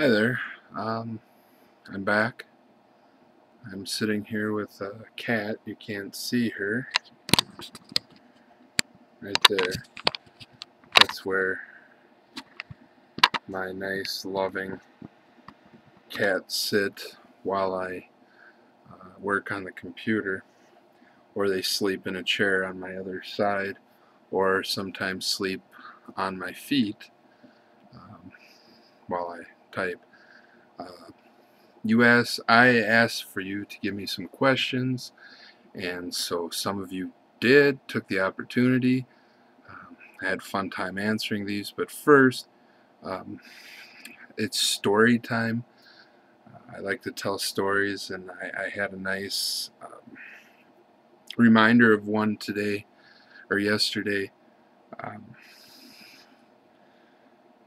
Hi there. I'm back. I'm sitting here with a cat. You can't see her. Right there. That's where my nice, loving cats sit while I work on the computer. Or they sleep in a chair on my other side. Or sometimes sleep on my feet um, while I type. Uh, I asked for you to give me some questions, and so some of you took the opportunity. I had a fun time answering these, but first, um, it's story time. I like to tell stories, and I had a nice reminder of one today or yesterday. Um,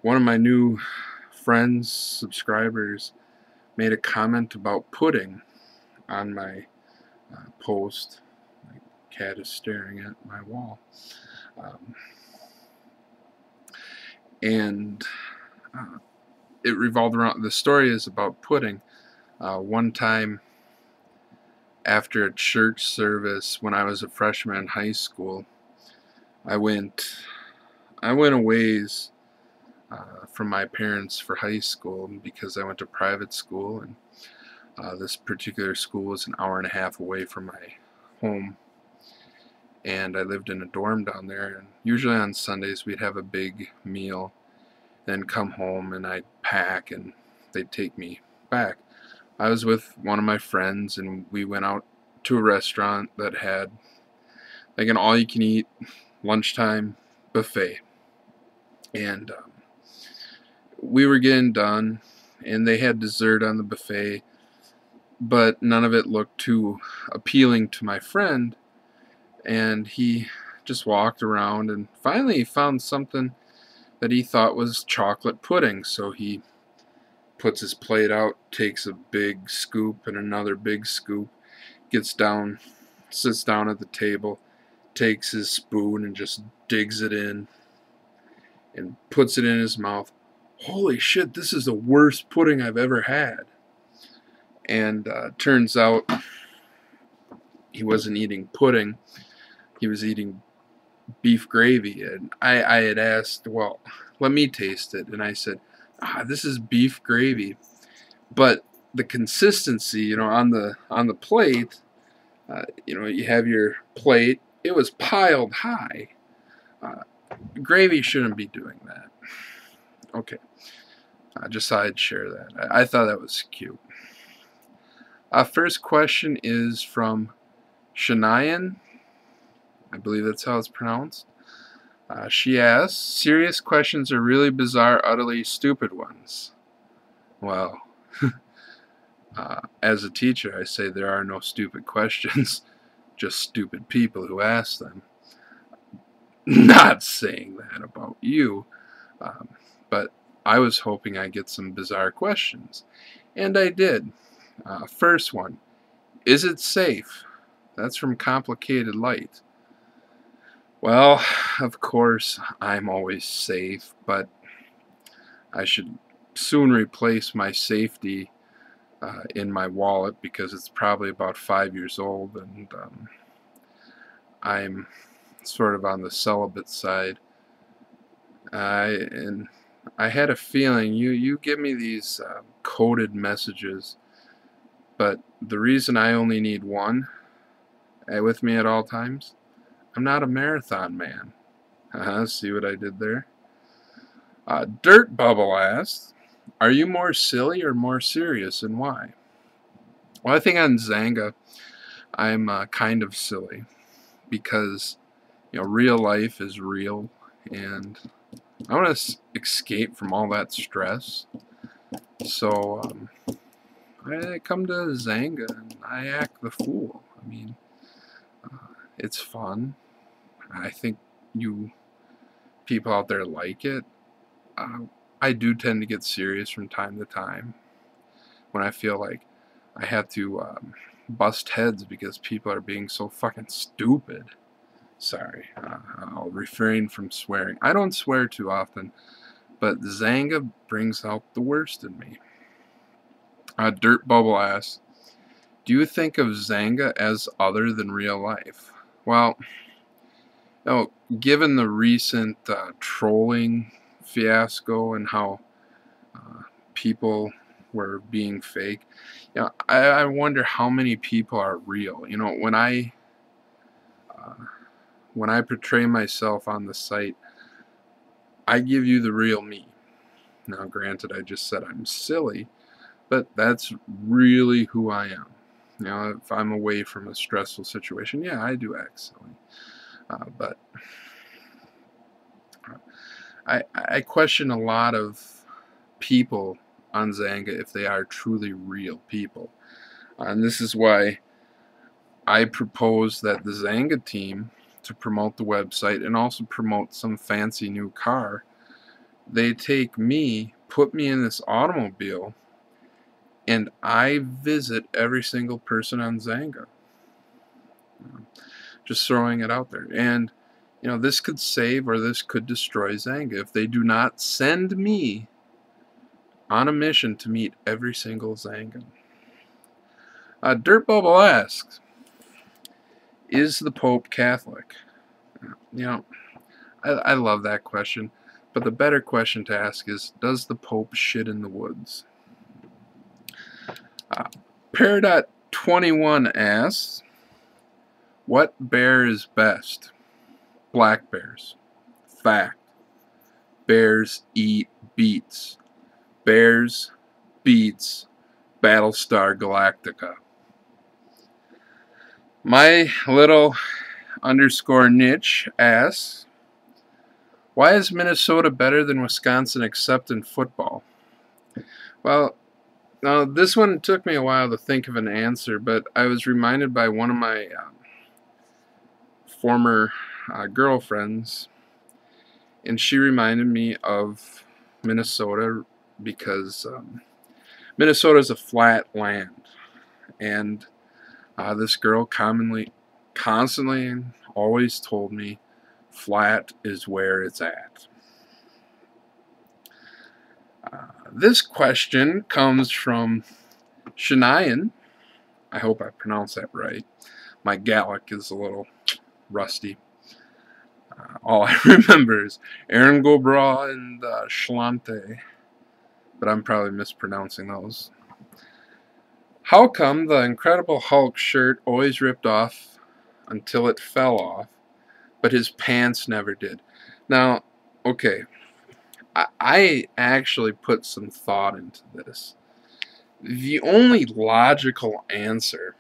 One of my new friends, subscribers, made a comment about pudding on my post. My cat is staring at my wall. Um, and it revolved around, the story is about pudding. One time after a church service when I was a freshman in high school, I went a ways from my parents for high school because I went to private school, and this particular school was an hour and a half away from my home, and I lived in a dorm down there, and usually on Sundays we'd have a big meal, then come home and I'd pack and they'd take me back. I was with one of my friends and we went out to a restaurant that had like an all-you-can-eat lunchtime buffet, and we were getting done and they had dessert on the buffet, but none of it looked too appealing to my friend, and he just walked around and finally he found something that he thought was chocolate pudding, so he puts his plate out, takes a big scoop and another big scoop, gets down, sits down at the table, takes his spoon and just digs it in and puts it in his mouth. Holy shit, this is the worst pudding I've ever had. And turns out he wasn't eating pudding, he was eating beef gravy. And I had asked, well, let me taste it. And I said, this is beef gravy. But the consistency, on the plate, you have your plate, it was piled high. Gravy shouldn't be doing that. Okay, I just thought I'd share that. I thought that was cute. First question is from Shanayan. I believe that's how it's pronounced. She asks, serious questions or really bizarre, utterly stupid ones? Well, as a teacher, I say there are no stupid questions, just stupid people who ask them. Not saying that about you, but I was hoping I'd get some bizarre questions, and I did. First one, is it safe? That's from Complicated Light. Well, of course, I'm always safe, but I should soon replace my safety in my wallet because it's probably about 5 years old, and I'm sort of on the celibate side. And I had a feeling you give me these coded messages, but the reason I only need one with me at all times, I'm not a marathon man. See what I did there? Dirt Bubble asks, are you more silly or more serious, and why? Well, I think on Xanga, I'm kind of silly because real life is real, and I want to escape from all that stress. So I come to Xanga and I act the fool. I mean, it's fun. I think you people out there like it. I do tend to get serious from time to time when I feel like I have to bust heads because people are being so fucking stupid. Sorry, I'll refrain from swearing. I don't swear too often, but Xanga brings out the worst in me. Dirt Bubble asks, do you think of Xanga as other than real life? Well, given the recent trolling fiasco and how people were being fake, I wonder how many people are real. When I portray myself on the site, I give you the real me. Now, granted, I just said I'm silly, but that's really who I am. If I'm away from a stressful situation, yeah, I do act silly. But I question a lot of people on Xanga if they are truly real people. And this is why I propose that the Xanga team, to promote the website and also promote some fancy new car, they take me, put me in this automobile, and I visit every single person on Xanga. Just throwing it out there. And this could save or this could destroy Xanga if they do not send me on a mission to meet every single Xangan. Dirt Bubble asks, is the Pope Catholic? I love that question, but the better question to ask is, does the Pope shit in the woods? Peridot21 asks, what bear is best? Black bears. Fact. Bears eat beets. Bears, beets, Battlestar Galactica. My little _ asks, why is Minnesota better than Wisconsin except in football? Well, now this one took me a while to think of an answer, but I was reminded by one of my former girlfriends, and she reminded me of Minnesota because Minnesota is a flat land, and this girl constantly always told me flat is where it's at. This question comes from Shanayan. I hope I pronounced that right. My Gaelic is a little rusty. All I remember is Aaron Gobra and Schlante, but I'm probably mispronouncing those. How come the Incredible Hulk shirt always ripped off until it fell off, but his pants never did? Now, okay, I actually put some thought into this. The only logical answer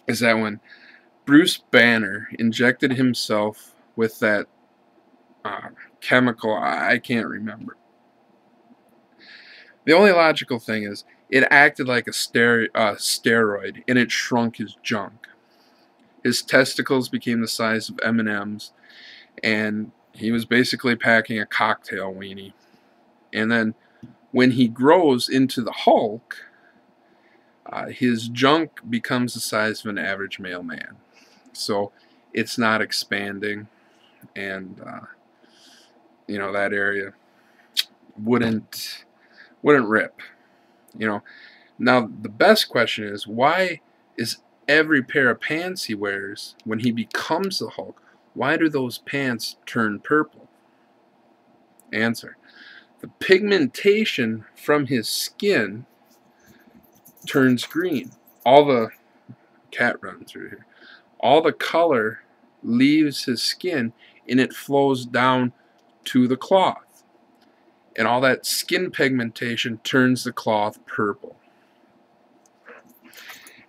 is that when Bruce Banner injected himself with that chemical, I can't remember. The only logical thing is it acted like a steroid, and it shrunk his junk. His testicles became the size of M&Ms, and he was basically packing a cocktail weenie. And then when he grows into the Hulk, his junk becomes the size of an average male man. So it's not expanding, and that area wouldn't rip. Now the best question is, why is every pair of pants he wears, when he becomes the Hulk, why do those pants turn purple? Answer: the pigmentation from his skin turns green. All the cat runs through here. All the color leaves his skin, and it flows down to the cloth. And all that skin pigmentation turns the cloth purple.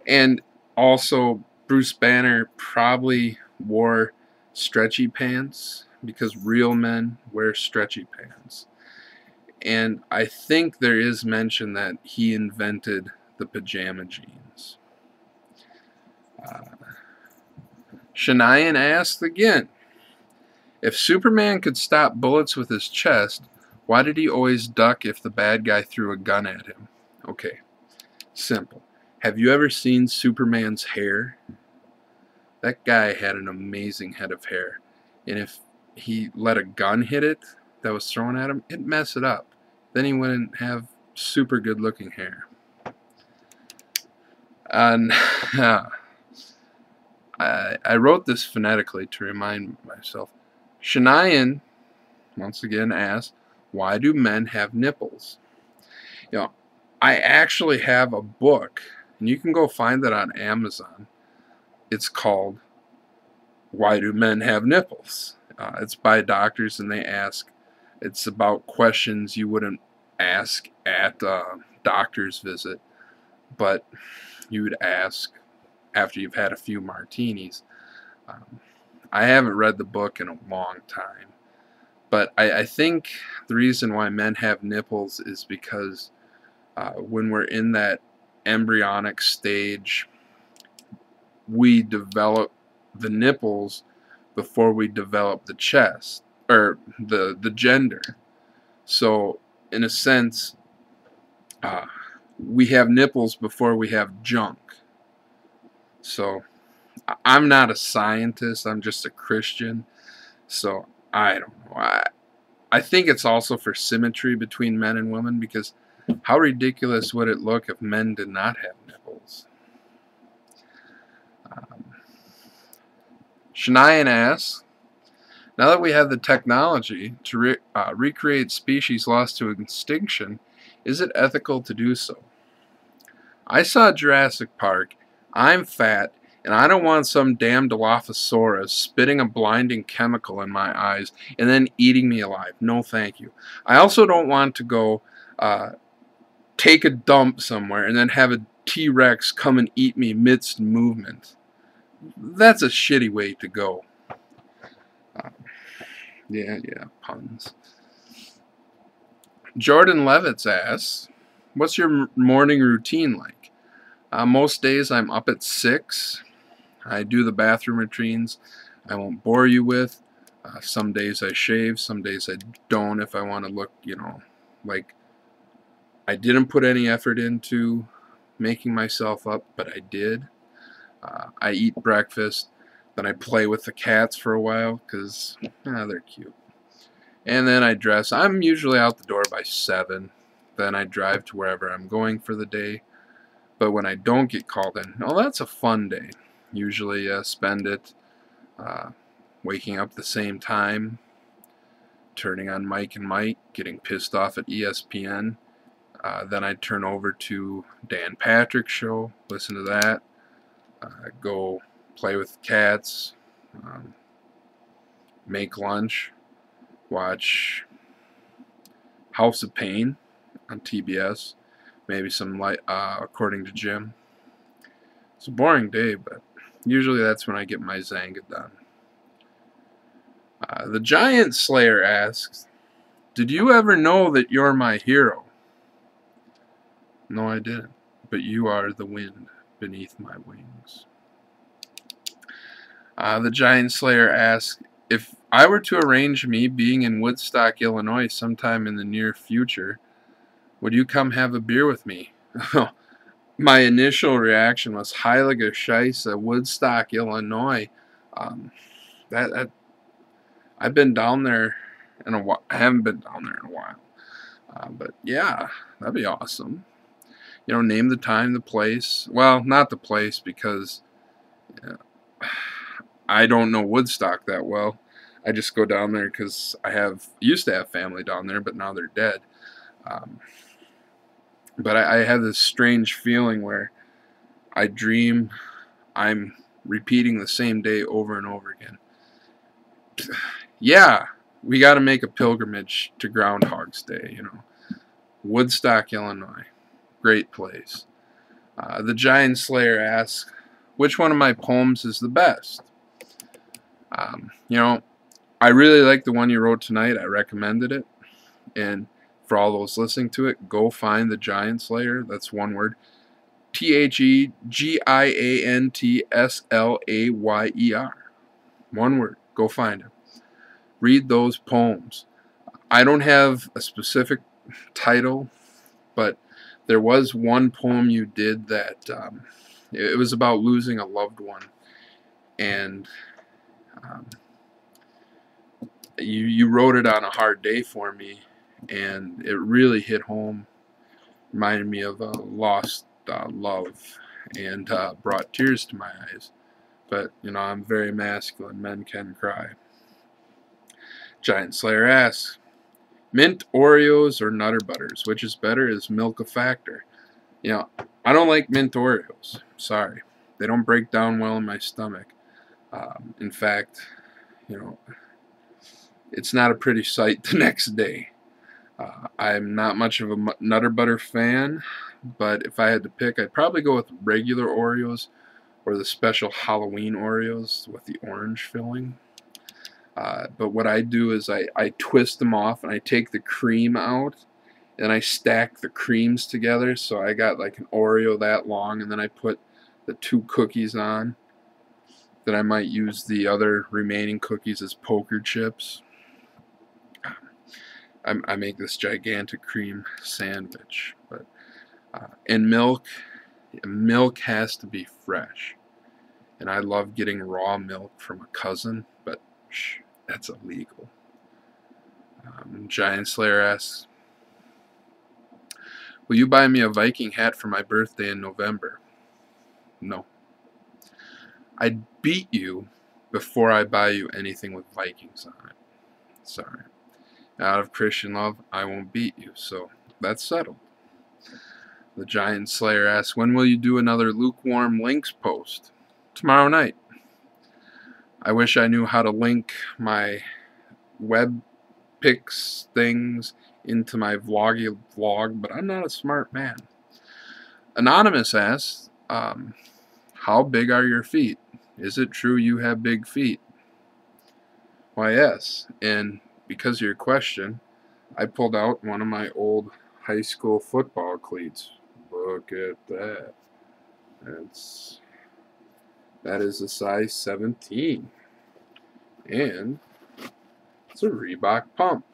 And also, Bruce Banner probably wore stretchy pants, because real men wear stretchy pants. And I think there is mention that he invented the pajama jeans. Shanayan asked again, if Superman could stop bullets with his chest, why did he always duck if the bad guy threw a gun at him? Okay, simple. Have you ever seen Superman's hair? That guy had an amazing head of hair. And if he let a gun hit it, that was thrown at him, it'd mess it up. Then he wouldn't have super good looking hair. And I wrote this phonetically to remind myself. Shanayan, once again, asked, why do men have nipples? You know, I actually have a book, and you can go find that on Amazon. It's called Why Do Men Have Nipples? It's by doctors, and they ask, it's about questions you wouldn't ask at a doctor's visit, but you would ask after you've had a few martinis. I haven't read the book in a long time, but I think the reason why men have nipples is because when we're in that embryonic stage, we develop the nipples before we develop the chest, or the gender. So in a sense, we have nipples before we have junk. So I'm not a scientist, I'm just a Christian, so I don't know. I think it's also for symmetry between men and women, because how ridiculous would it look if men did not have nipples? Shanayan asks, now that we have the technology to recreate species lost to extinction, is it ethical to do so? I saw Jurassic Park, I'm fat, and I don't want some damn Dilophosaurus spitting a blinding chemical in my eyes and then eating me alive. No thank you. I also don't want to go take a dump somewhere and then have a T-Rex come and eat me midst movement. That's a shitty way to go. Yeah, puns. Jordan Levitz asks, what's your morning routine like? Most days I'm up at 6. I do the bathroom routines I won't bore you with. Some days I shave, some days I don't, if I want to look, like I didn't put any effort into making myself up, but I did. I eat breakfast, then I play with the cats for a while, because they're cute. And then I dress. I'm usually out the door by 7. Then I drive to wherever I'm going for the day. But when I don't get called in, that's a fun day. Usually spend it waking up the same time, turning on Mike and Mike, getting pissed off at ESPN. Then I turn over to Dan Patrick's show, listen to that, go play with the cats, make lunch, watch House of Pain on TBS, maybe some light, According to Jim. It's a boring day, but usually that's when I get my Xanga done. The Giant Slayer asks, did you ever know that you're my hero? No, I didn't, but you are the wind beneath my wings. The Giant Slayer asks, if I were to arrange me being in Woodstock, Illinois sometime in the near future, would you come have a beer with me? My initial reaction was Heilige Scheisse, Woodstock, Illinois. I've been down there in a while. I haven't been down there in a while. But yeah, that'd be awesome. Name the time, the place. Well, not the place, because I don't know Woodstock that well. I just go down there because I used to have family down there, but now they're dead. But I have this strange feeling where I dream I'm repeating the same day over and over again. Yeah, we got to make a pilgrimage to Groundhog's Day, Woodstock, Illinois. Great place. The Giant Slayer asks, which one of my poems is the best? I really like the one you wrote tonight. I recommended it. And for all those listening to it, go find the Giant Slayer. That's one word. TheGiantSlayer. One word. Go find it. Read those poems. I don't have a specific title, but there was one poem you did that it was about losing a loved one, and You wrote it on a hard day for me, and it really hit home. Reminded me of a lost love, and brought tears to my eyes. But, you know, I'm very masculine. Men can cry. Giant Slayer asks, mint Oreos or Nutter Butters? Which is better? Is milk a factor? You know, I don't like mint Oreos. Sorry. They don't break down well in my stomach. In fact, you know, it's not a pretty sight the next day. I'm not much of a Nutter Butter fan, but if I had to pick, I'd probably go with regular Oreos or the special Halloween Oreos with the orange filling. But what I do is I twist them off and I take the cream out and I stack the creams together, so I got like an Oreo that long, and then I put the 2 cookies on. Then I might use the other remaining cookies as poker chips. I make this gigantic cream sandwich. But and milk has to be fresh. And I love getting raw milk from a cousin, but that's illegal. Giant Slayer asks, will you buy me a Viking hat for my birthday in November? No. I'd beat you before I buy you anything with Vikings on it. Sorry. Out of Christian love, I won't beat you, so that's settled. The Giant Slayer asks, when will you do another lukewarm links post? Tomorrow night. I wish I knew how to link my web pics things into my vlog, but I'm not a smart man. Anonymous asks, how big are your feet? Is it true you have big feet? Why, yes, and because of your question, I pulled out one of my old high school football cleats. Look at that. That is a size 17. And it's a Reebok pump.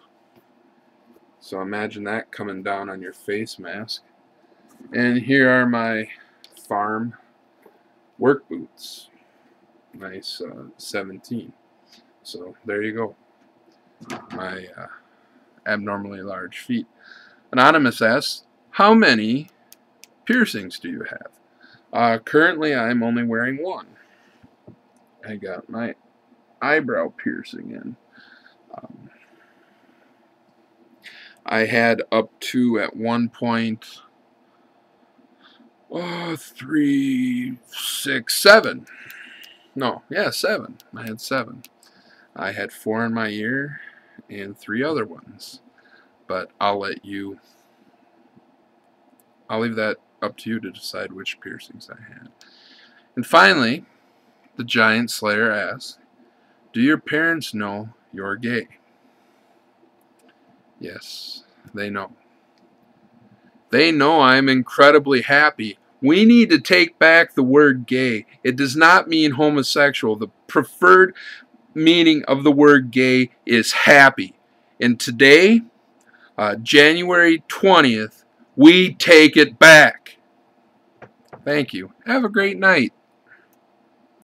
So imagine that coming down on your face mask. And here are my farm work boots. Nice 17. So there you go. My abnormally large feet. Anonymous asks, how many piercings do you have? Currently I'm only wearing one. I got my eyebrow piercing in. I had up to at one point 3, 6, 7. No, yeah, 7. I had 7. I had 4 in my ear and 3 other ones. But I'll leave that up to you to decide which piercings I had. And finally, the Giant Slayer asks, do your parents know you're gay? Yes, they know. They know I'm incredibly happy. We need to take back the word gay. It does not mean homosexual. The preferred meaning of the word gay is happy. And today, January 20th, we take it back. Thank you. Have a great night.